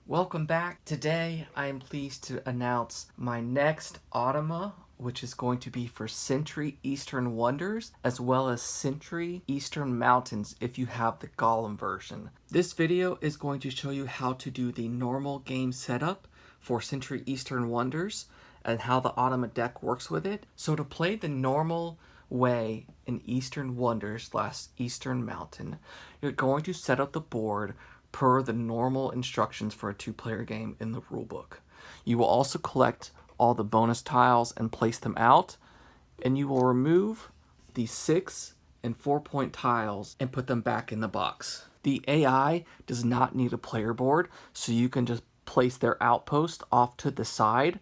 Welcome back. Today I am pleased to announce my next Automa, which is going to be for Century Eastern Wonders, as well as Century Eastern Mountains if you have the Golem version. This video is going to show you how to do the normal game setup for Century Eastern Wonders and how the Automa deck works with it. So to play the normal way in Eastern Wonders / Eastern Mountain, you're going to set up the board per the normal instructions for a two-player game in the rulebook. You will also collect all the bonus tiles and place them out, and you will remove the 6 and 4-point tiles and put them back in the box. The AI does not need a player board, so you can just place their outpost off to the side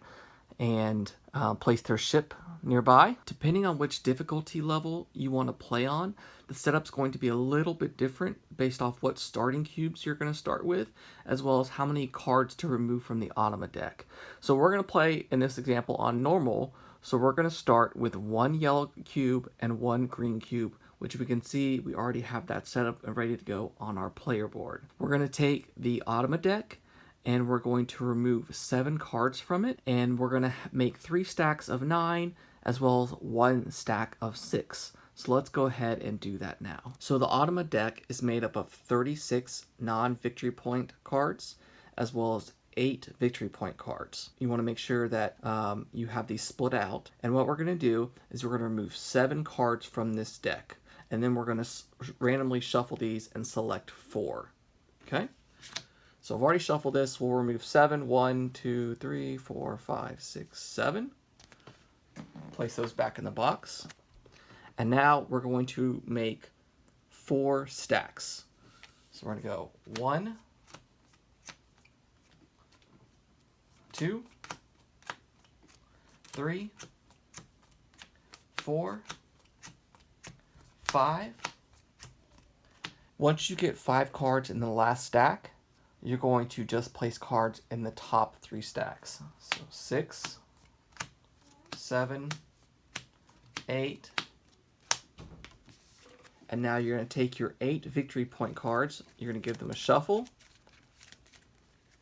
and place their ship nearby. Depending on which difficulty level you want to play on, the setup's going to be a little bit different based off what starting cubes you're going to start with, as well as how many cards to remove from the Automa deck. So we're going to play, in this example, on normal, so we're going to start with 1 yellow cube and 1 green cube, which we can see we already have that set up and ready to go on our player board. We're going to take the Automa deck, and we're going to remove 7 cards from it, and we're going to make 3 stacks of 9 as well as 1 stack of 6. So let's go ahead and do that now. So the Automa deck is made up of 36 non-victory point cards as well as 8 victory point cards. You want to make sure that you have these split out, and what we're going to do is we're going to remove 7 cards from this deck, and then we're going to randomly shuffle these and select 4. Okay? So I've already shuffled this. We'll remove 7. 1, 2, 3, 4, 5, 6, 7. Place those back in the box. And now we're going to make 4 stacks. So we're going to go 1, 2, 3, 4, 5. Once you get 5 cards in the last stack, you're going to just place cards in the top 3 stacks. So 6, 7, 8, and now you're going to take your 8 victory point cards, you're going to give them a shuffle,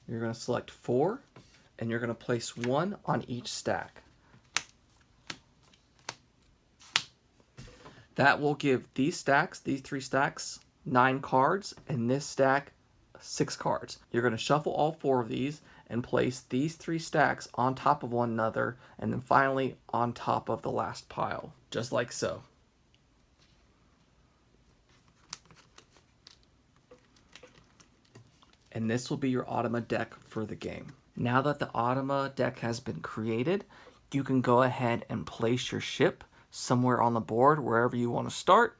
you're going to select 4, and you're going to place 1 on each stack. That will give these stacks, these 3 stacks, 9 cards, and this stack 6 cards. You're going to shuffle all 4 of these and place these 3 stacks on top of one another, and then finally on top of the last pile, just like so. And this will be your Automa deck for the game. Now that the Automa deck has been created, you can go ahead and place your ship somewhere on the board, wherever you want to start.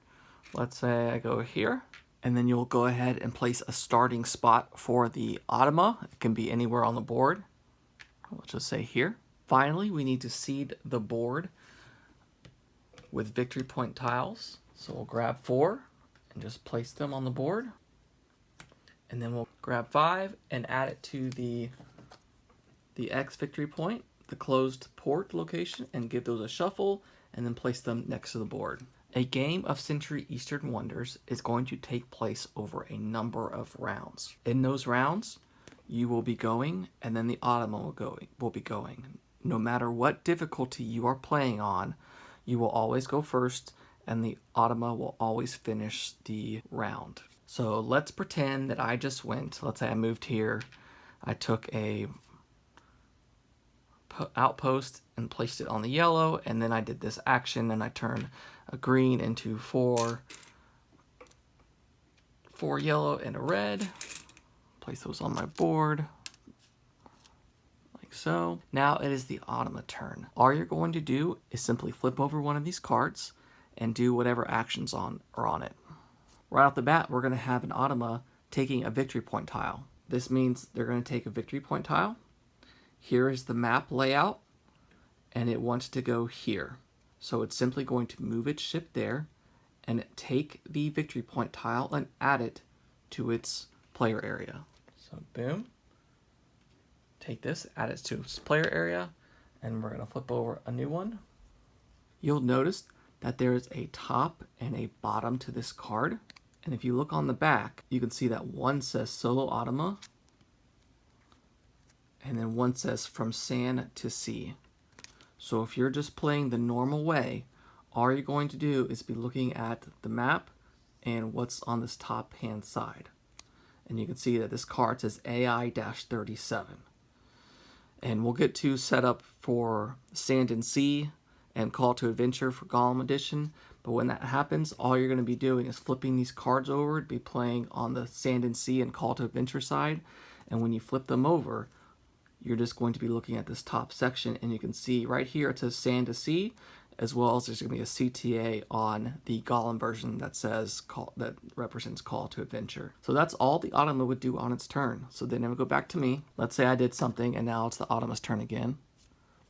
Let's say I go here. And then you'll go ahead and place a starting spot for the Automa. It can be anywhere on the board. Let's just say here. Finally, we need to seed the board with victory point tiles. So we'll grab 4 and just place them on the board. And then we'll grab 5 and add it to the X victory point, the closed port location, and give those a shuffle, and then place them next to the board. A game of Century Eastern Wonders is going to take place over a number of rounds. In those rounds, you will be going, and then the Automa will be going. No matter what difficulty you are playing on, you will always go first, and the Automa will always finish the round. So let's pretend that I just went. Let's say I moved here. I took a outpost and placed it on the yellow, and then I did this action, and I turned a green into 4 yellow and a red. Place those on my board like so. Now it is the Automa turn. All you're going to do is simply flip over one of these cards and do whatever actions are on it. Right off the bat, we're going to have an Automa taking a victory point tile. This means they're going to take a victory point tile. Here is the map layout, and it wants to go here. So it's simply going to move its ship there and take the victory point tile and add it to its player area. So boom. Take this, add it to its player area, and we're going to flip over a new one. You'll notice that there is a top and a bottom to this card. And if you look on the back, you can see that one says Solo Automa and then one says from sand to sea. So if you're just playing the normal way, all you're going to do is be looking at the map and what's on this top hand side. And you can see that this card says AI-37. And we'll get to set up for Sand and Sea and Call to Adventure for Golem Edition. But when that happens, all you're going to be doing is flipping these cards over to be playing on the Sand and Sea and Call to Adventure side. And when you flip them over, you're just going to be looking at this top section, and you can see right here it says Sand to Sea, as well as there's going to be a CTA on the Golem version that says that represents Call to Adventure. So that's all the Automa would do on its turn. So then it would go back to me. Let's say I did something, and now it's the Automa's turn again.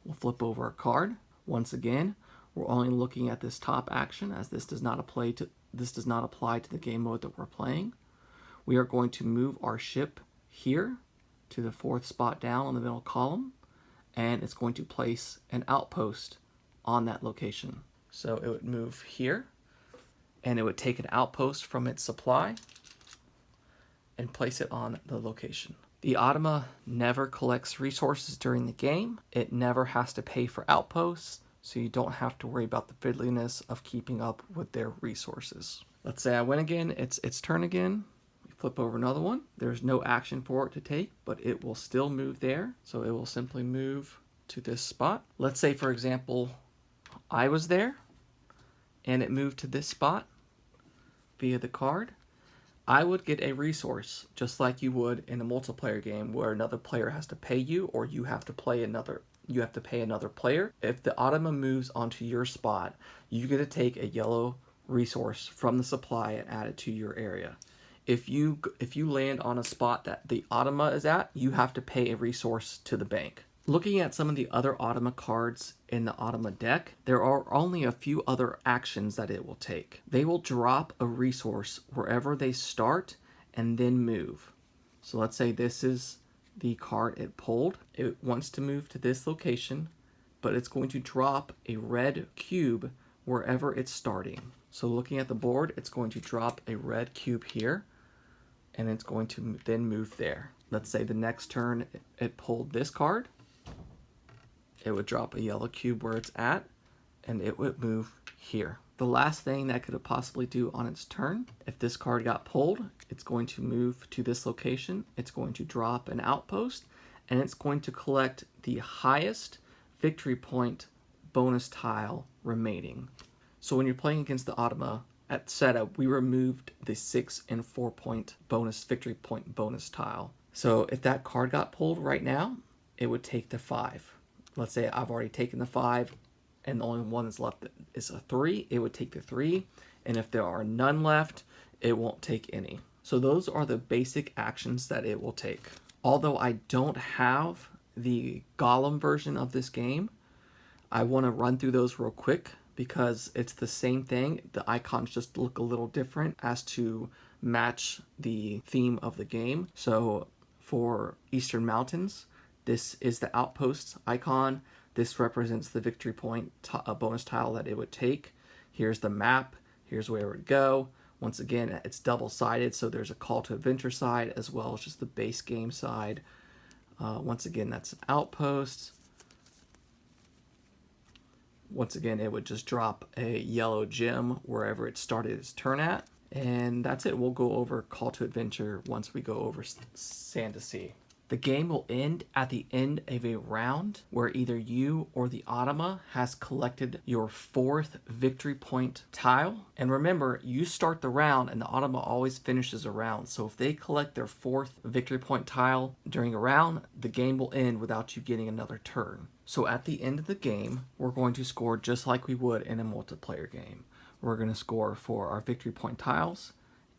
We'll flip over a card. Once again, we're only looking at this top action, as this does not apply to the game mode that we're playing. We are going to move our ship here to the 4th spot down on the middle column, and it's going to place an outpost on that location. So it would move here, and it would take an outpost from its supply and place it on the location. The Automa never collects resources during the game. It never has to pay for outposts, so you don't have to worry about the fiddliness of keeping up with their resources. Let's say I win again, it's its turn again. Flip over another one. There's no action for it to take, but it will still move there. So it will simply move to this spot. Let's say, for example, I was there and it moved to this spot via the card. I would get a resource just like you would in a multiplayer game where another player has to pay you, or you have to pay another player. If the Automa moves onto your spot, you get to take a yellow resource from the supply and add it to your area. If you land on a spot that the Automa is at, you have to pay a resource to the bank. Looking at some of the other Automa cards in the Automa deck, there are only a few other actions that it will take. They will drop a resource wherever they start and then move. So let's say this is the card it pulled. It wants to move to this location, but it's going to drop a red cube wherever it's starting. So looking at the board, it's going to drop a red cube here, and it's going to then move there. Let's say the next turn it pulled this card. It would drop a yellow cube where it's at, and it would move here. The last thing that could possibly do on its turn, if this card got pulled, it's going to move to this location. It's going to drop an outpost, and it's going to collect the highest victory point bonus tile remaining. So when you're playing against the Automa, at setup, we removed the 6 and 4 point victory point bonus tile. So if that card got pulled right now, it would take the 5. Let's say I've already taken the 5 and the only one that's left is a 3. It would take the 3. And if there are none left, it won't take any. So those are the basic actions that it will take. Although I don't have the Golem version of this game, I want to run through those real quick, because it's the same thing. The icons just look a little different as to match the theme of the game. So for Eastern Mountains, this is the outpost icon. This represents the victory point bonus tile that it would take. Here's the map. Here's where it would go. Once again, it's double-sided, so there's a Call to Adventure side as well as just the base game side. Once again, that's an outpost. Once again, it would just drop a yellow gem wherever it started its turn at. And that's it. We'll go over Call to Adventure once we go over Sand to Sea. The game will end at the end of a round where either you or the Automa has collected your 4th victory point tile. And remember, you start the round and the Automa always finishes a round. So if they collect their 4th victory point tile during a round, the game will end without you getting another turn. So at the end of the game, we're going to score just like we would in a multiplayer game. We're going to score for our victory point tiles,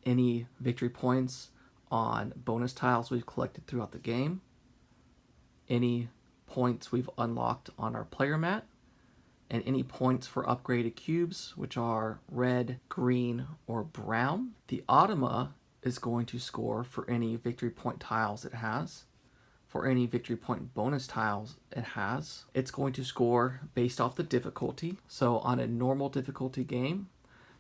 any victory points on bonus tiles we've collected throughout the game, any points we've unlocked on our player mat, and any points for upgraded cubes, which are red, green, or brown. The Automa is going to score for any victory point tiles it has, for any victory point bonus tiles it has. It's going to score based off the difficulty. So on a normal difficulty game,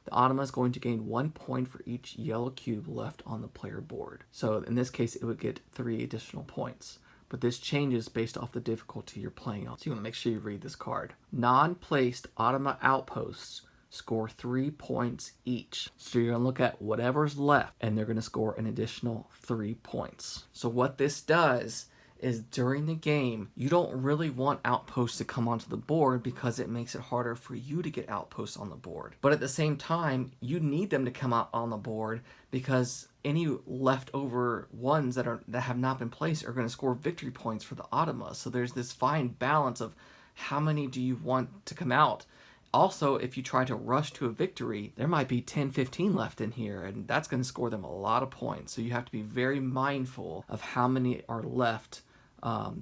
the Automa is going to gain 1 point for each yellow cube left on the player board. So in this case, it would get 3 additional points. but this changes based off the difficulty you're playing on. So you want to make sure you read this card. Non-placed Automa outposts score 3 points each. So you're going to look at whatever's left, and they're going to score an additional 3 points. So what this does is during the game, you don't really want outposts to come onto the board because it makes it harder for you to get outposts on the board. But at the same time, you need them to come out on the board because any leftover ones that have not been placed are going to score victory points for the Automa. So there's this fine balance of how many do you want to come out. Also, if you try to rush to a victory, there might be 10, 15 left in here, and that's going to score them a lot of points. So you have to be very mindful of how many are left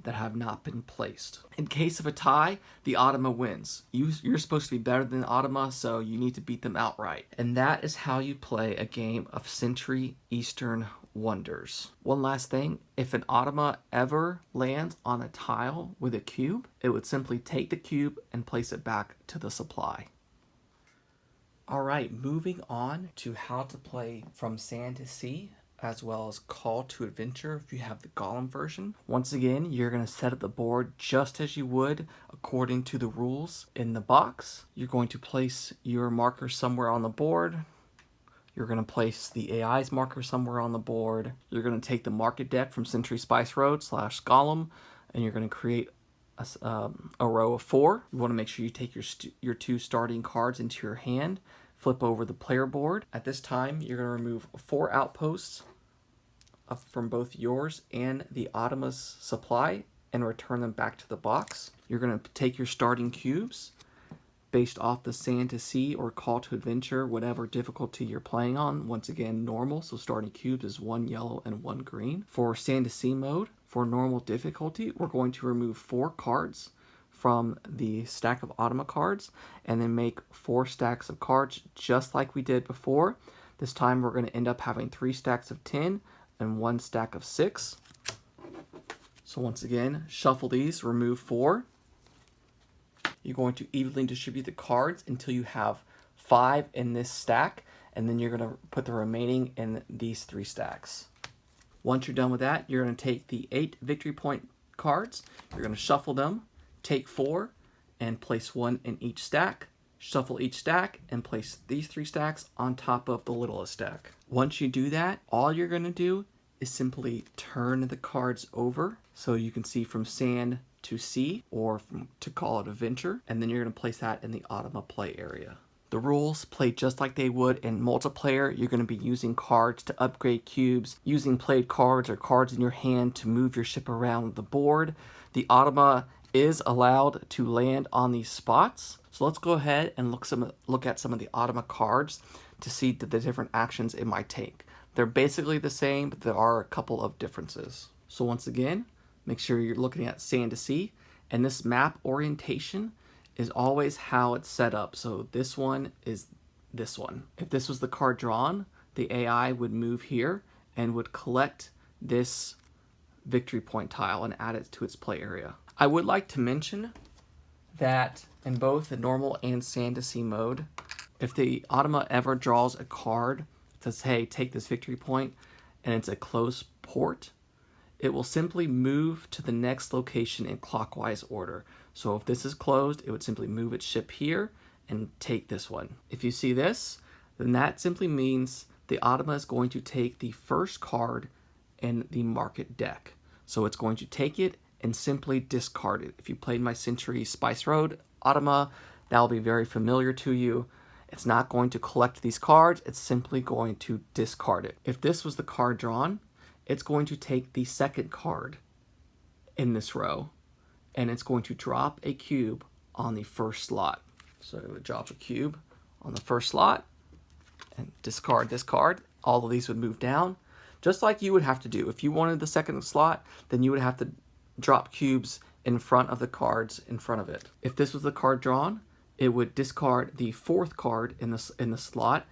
that have not been placed. In case of a tie, the Automa wins. You're supposed to be better than the Automa, so you need to beat them outright. And that is how you play a game of Century Eastern Wonders. One last thing, if an Automa ever lands on a tile with a cube, it would simply take the cube and place it back to the supply. Alright, moving on to how to play From Sand to Sea, as well as Call to Adventure if you have the Golem version. Once again, you're going to set up the board just as you would according to the rules in the box. You're going to place your marker somewhere on the board. You're going to place the AI's marker somewhere on the board. You're going to take the market deck from Century Spice Road / Golem, and you're going to create a row of 4. You want to make sure you take your 2 starting cards into your hand. Flip over the player board. At this time, you're going to remove 4 outposts from both yours and the Automa's supply and return them back to the box. You're going to take your starting cubes based off the Sand to Sea or Call to Adventure, whatever difficulty you're playing on. Once again, normal, so starting cubes is 1 yellow and 1 green. For Sand to Sea mode, for normal difficulty, we're going to remove 4 cards from the stack of Automa cards and then make 4 stacks of cards just like we did before. This time we're going to end up having 3 stacks of 10 and 1 stack of 6. So once again, shuffle these, remove 4. You're going to evenly distribute the cards until you have 5 in this stack, and then you're going to put the remaining in these 3 stacks. Once you're done with that, you're going to take the 8 victory point cards, you're going to shuffle them, take 4 and place 1 in each stack. Shuffle each stack and place these 3 stacks on top of the littlest stack. Once you do that, all you're going to do is simply turn the cards over so you can see From Sand to Sea or to Call it Adventure, and then you're going to place that in the Automa play area. The rules play just like they would in multiplayer. You're going to be using cards to upgrade cubes, using played cards or cards in your hand to move your ship around the board. The Automa is allowed to land on these spots. So let's go ahead and look at some of the Automa cards to see the different actions it might take. They're basically the same, but there are a couple of differences. So once again, make sure you're looking at Sand to Sea, and this map orientation is always how it's set up. So this one is this one. If this was the card drawn, the AI would move here and would collect this victory point tile and add it to its play area. I would like to mention that in both the normal and Sand to Sea mode, if the Automa ever draws a card that says, hey, take this victory point, and it's a close port, it will simply move to the next location in clockwise order. So if this is closed, it would simply move its ship here and take this one. If you see this, then that simply means the Automa is going to take the first card in the market deck. So it's going to take it and simply discard it. If you played my Century Spice Road Automa, that will be very familiar to you. It's not going to collect these cards, it's simply going to discard it. If this was the card drawn, it's going to take the second card in this row, and it's going to drop a cube on the first slot. So it would drop a cube on the first slot and discard this card. All of these would move down, just like you would have to do. If you wanted the second slot, then you would have to drop cubes in front of the cards in front of it. If this was the card drawn, it would discard the 4th card in the slot,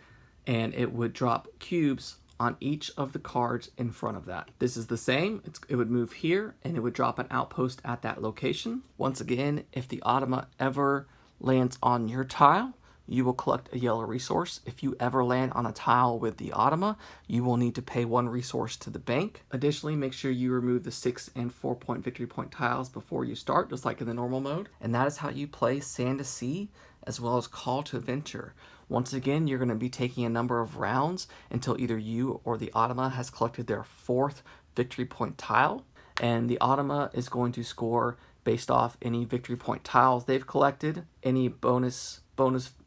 and it would drop cubes on each of the cards in front of that. This is the same. It would move here, and it would drop an outpost at that location. Once again, if the Automa ever lands on your tile, you will collect a yellow resource. If you ever land on a tile with the Automa, you will need to pay 1 resource to the bank. Additionally, make sure you remove the 6 and 4 point victory point tiles before you start, just like in the normal mode. And that is how you play Sand to Sea, as well as Call to Adventure. Once again, you're going to be taking a number of rounds until either you or the Automa has collected their 4th victory point tile. And the Automa is going to score based off any victory point tiles they've collected, any bonus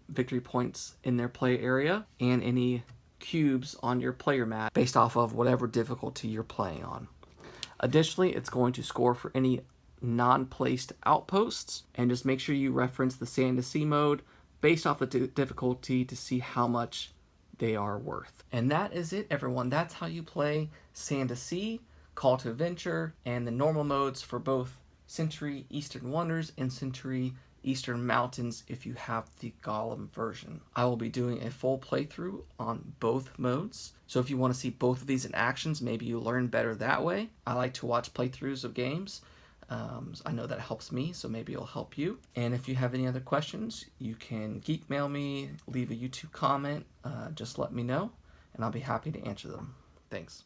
victory points in their play area, and any cubes on your player mat based off of whatever difficulty you're playing on. Additionally, it's going to score for any non-placed outposts, and just make sure you reference the Sand to Sea mode based off the difficulty to see how much they are worth. And that is it, everyone. That's how you play Sand to Sea, Call to Adventure, and the normal modes for both Century Eastern Wonders and Century Eastern Mountains if you have the Golem version. I will be doing a full playthrough on both modes, so if you want to see both of these in actions, maybe you learn better that way. I like to watch playthroughs of games. I know that helps me, so maybe it'll help you. And if you have any other questions, you can geek mail me, leave a YouTube comment, just let me know, and I'll be happy to answer them. Thanks.